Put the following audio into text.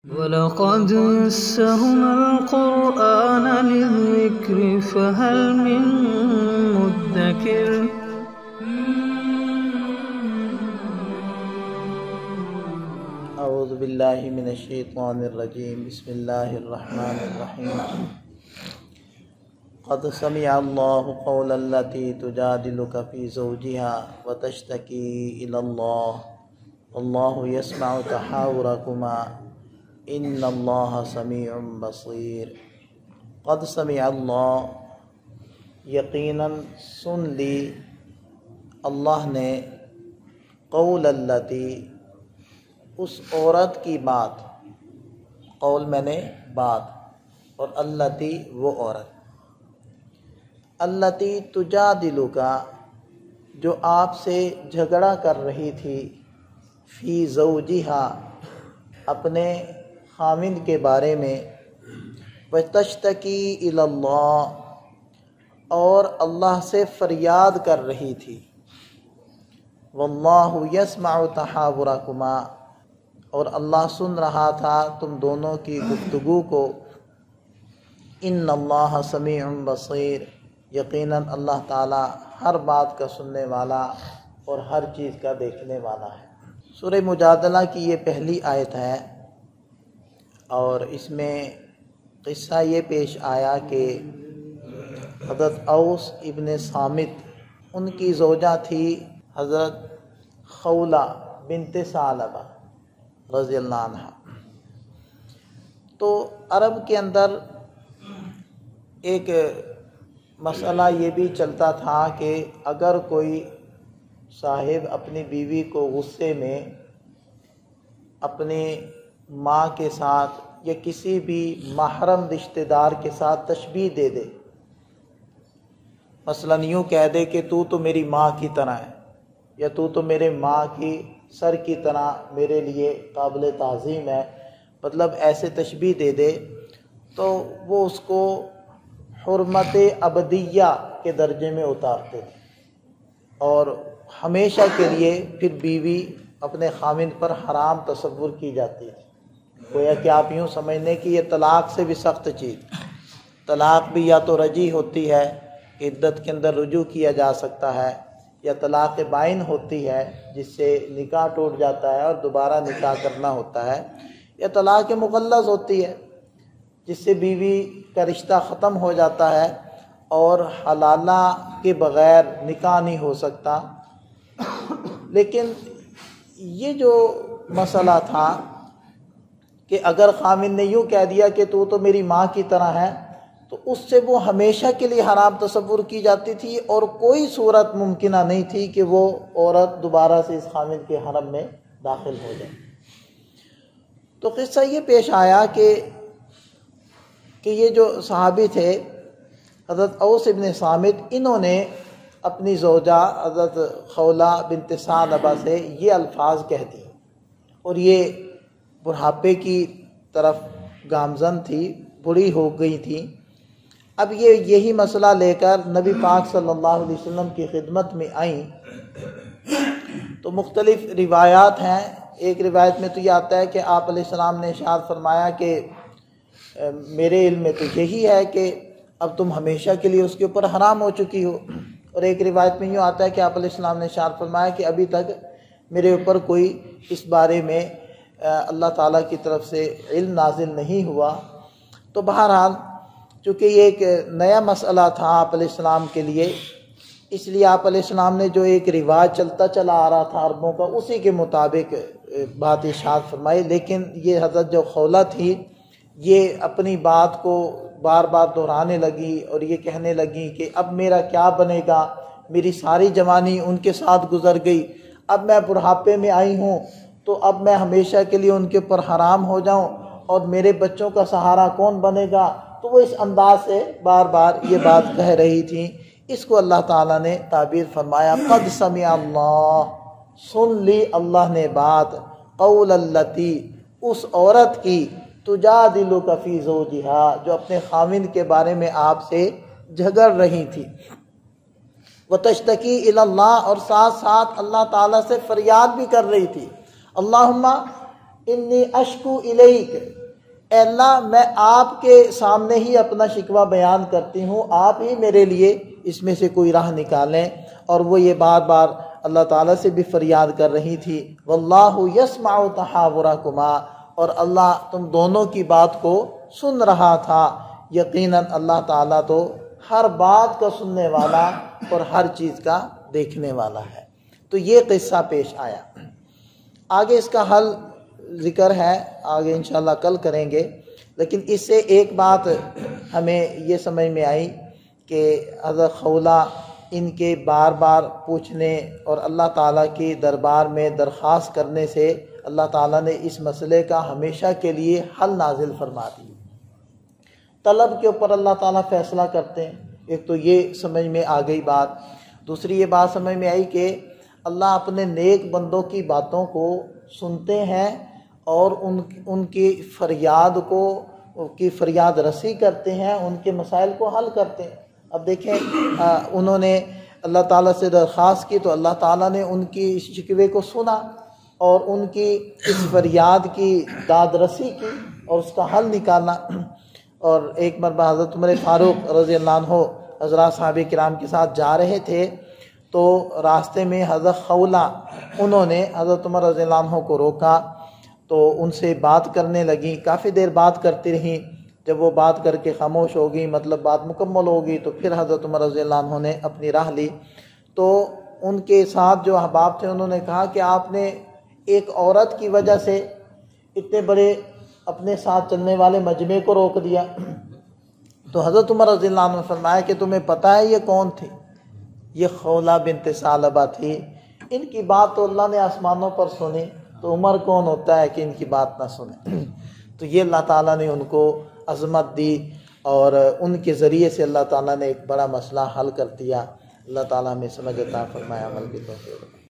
وَلَقَدْ يَسَّرْنَا الْقُرْآنَ لِلذِّكْرِ فَهَلْ مِن مُّدَّكِرٍ اعوذ باللہ من الشیطان الرجیم بسم اللہ الرحمن الرحیم قد سمع اللہ قول التی تجادلک فی زوجها وتشتکی الی اللہ واللہ یسمع تحاورکما ان اللہ سمیع بصیر۔ قد سمع اللہ، یقیناً سن لی اللہ نے، قول التی، اس عورت کی بات، قول میں نے بات، اور التی وہ عورت، التی تجادلک جو آپ سے جھگڑا کر رہی تھی، فی زوجہا اپنے خاوند کے بارے میں، وتشتکی الی اللہ اور اللہ سے فریاد کر رہی تھی، واللہ یسمع تحاورکما اور اللہ سن رہا تھا تم دونوں کی گفتگو کو، ان اللہ سمیع بصیر، یقیناً اللہ تعالی ہر بات کا سننے والا اور ہر چیز کا دیکھنے والا ہے۔ سورہ مجادلہ کی یہ پہلی آیت ہے، اور اس میں قصہ یہ پیش آیا کہ حضرت اوس ابن صامت، ان کی زوجہ تھی حضرت خولہ بنت ثعلبہ رضی اللہ عنہ۔ تو عرب کے اندر ایک مسئلہ یہ بھی چلتا تھا کہ اگر کوئی صاحب اپنی بیوی کو غصے میں اپنی ماں کے ساتھ یا کسی بھی محرم رشتہ دار کے ساتھ تشبیہ دے دے، مثلا یوں کہہ دے کہ تو میری ماں کی طرح ہے، یا تو میرے ماں کی سر کی طرح میرے لیے قابل تعظیم ہے، مطلب ایسے تشبیہ دے دے، تو وہ اس کو حرمت ابدیہ کے درجے میں اتارتے تھے، اور ہمیشہ کے لیے پھر بیوی اپنے خاوند پر حرام تصور کی جاتی تھی۔ گویا کہ آپ یوں سمجھنے کہ یہ طلاق سے بھی سخت چیز، طلاق بھی یا تو رجعی ہوتی ہے، عدت کے اندر رجوع کیا جا سکتا ہے، یا طلاق بائن ہوتی ہے جس سے نکاح ٹوٹ جاتا ہے اور دوبارہ نکاح کرنا ہوتا ہے، یا طلاق مغلظ ہوتی ہے جس سے بیوی کا رشتہ ختم ہو جاتا ہے اور حلالہ کے بغیر نکاح نہیں ہو سکتا۔ لیکن یہ جو مسئلہ تھا کہ اگر خاوند نے یوں کہہ دیا کہ تو میری ماں کی طرح ہے، تو اس سے وہ ہمیشہ کے لیے حرام تصور کی جاتی تھی، اور کوئی صورت ممکنہ نہیں تھی کہ وہ عورت دوبارہ سے اس خاوند کے حرم میں داخل ہو جائے۔ تو قصہ یہ پیش آیا کہ یہ جو صحابی تھے حضرت اوس ابن صامت، انہوں نے اپنی زوجہ حضرت خولہ بنت ثعلبہ سے یہ الفاظ کہہ دی، اور یہ بڑھاپے کی طرف گامزن تھی، بوڑھی ہو گئی تھی۔ اب یہی مسئلہ لے کر نبی پاک صلی اللہ علیہ وسلم کی خدمت میں آئیں، تو مختلف روایات ہیں۔ ایک روایت میں تو یہ آتا ہے کہ آپ علیہ السلام نے ارشاد فرمایا کہ میرے علم میں تو یہی ہے کہ اب تم ہمیشہ کے لیے اس کے اوپر حرام ہو چکی ہو، اور ایک روایت میں یوں آتا ہے کہ آپ علیہ السلام نے ارشاد فرمایا کہ ابھی تک میرے اوپر کوئی اس بارے میں اللہ تعالیٰ کی طرف سے علم نازل نہیں ہوا۔ تو بہرحال چونکہ یہ ایک نیا مسئلہ تھا آپ علیہ السلام کے لیے، اس لیے آپ علیہ السلام نے جو ایک رواج چلتا چلا آ رہا تھا عربوں کا، اسی کے مطابق بات ارشاد فرمائی۔ لیکن یہ حضرت جو خولہ تھی، یہ اپنی بات کو بار بار دہرانے لگی اور یہ کہنے لگی کہ اب میرا کیا بنے گا، میری ساری جوانی ان کے ساتھ گزر گئی، اب میں بڑھاپے میں آئی ہوں، تو اب میں ہمیشہ کے لیے ان کے اوپر حرام ہو جاؤں، اور میرے بچوں کا سہارا کون بنے گا۔ تو وہ اس انداز سے بار بار یہ بات کہہ رہی تھیں۔ اس کو اللہ تعالیٰ نے تعبیر فرمایا، قد سمع اللہ، سن لی اللہ نے بات، قول التی، اس عورت کی، تجادلک فی زوجہا جو اپنے خاوند کے بارے میں آپ سے جھگڑ رہی تھی، وتشتکی الی اللہ، اور ساتھ ساتھ اللہ تعالیٰ سے فریاد بھی کر رہی تھی، اللہم انی اشکو الیک، اے اللہ میں آپ کے سامنے ہی اپنا شکوہ بیان کرتی ہوں، آپ ہی میرے لیے اس میں سے کوئی راہ نکالیں۔ اور وہ یہ بار بار اللہ تعالیٰ سے بھی فریاد کر رہی تھی، واللہ یسمع تحاورکما، اور اللہ تم دونوں کی بات کو سن رہا تھا۔ یقیناً اللہ تعالیٰ تو ہر بات کا سننے والا اور ہر چیز کا دیکھنے والا ہے۔ تو یہ قصہ پیش آیا۔ آگے اس کا حل ذکر ہے، آگے انشاءاللہ کل کریں گے، لیکن اس سے ایک بات ہمیں یہ سمجھ میں آئی کہ حضرت خولہ ان کے بار بار پوچھنے اور اللہ تعالیٰ کی دربار میں درخواست کرنے سے اللہ تعالیٰ نے اس مسئلے کا ہمیشہ کے لیے حل نازل فرما دی۔ طلب کے اوپر اللہ تعالیٰ فیصلہ کرتے ہیں، ایک تو یہ سمجھ میں آ گئی بات۔ دوسری یہ بات سمجھ میں آئی کہ اللہ اپنے نیک بندوں کی باتوں کو سنتے ہیں اور ان کی فریاد کی فریاد رسی کرتے ہیں، ان کے مسائل کو حل کرتے ہیں۔ اب دیکھیں انہوں نے اللہ تعالیٰ سے درخواست کی تو اللہ تعالیٰ نے ان کی اس شکوے کو سنا اور ان کی اس فریاد کی داد رسی کی اور اس کا حل نکالا۔ اور ایک مرتبہ حضرت عمر فاروق رضی اللہ عنہ حضرات صحابہ کرام کے ساتھ جا رہے تھے تو راستے میں حضرت خولہ انہوں نے حضرت عمر رضی اللہ عنہ کو روکا تو ان سے بات کرنے لگیں، کافی دیر بات کرتی رہیں۔ جب وہ بات کر کے خاموش ہو گئی، مطلب بات مکمل ہوگی، تو پھر حضرت عمر رضی اللہ عنہ نے اپنی راہ لی۔ تو ان کے ساتھ جو احباب تھے انہوں نے کہا کہ آپ نے ایک عورت کی وجہ سے اتنے بڑے اپنے ساتھ چلنے والے مجمع کو روک دیا۔ تو حضرت عمر رضی اللہ عنہ نے فرمایا کہ تمہیں پتہ ہے یہ کون تھی؟ یہ خولہ بنت ثعلبہ تھی۔ ان کی بات تو اللہ نے آسمانوں پر سنی، تو عمر کون ہوتا ہے کہ ان کی بات نہ سنے؟ تو یہ اللہ تعالیٰ نے ان کو عظمت دی اور ان کے ذریعے سے اللہ تعالیٰ نے ایک بڑا مسئلہ حل کر دیا۔ اللہ تعالیٰ ہمیں سمجھ عطا فرمائے، عمل کی توفیق۔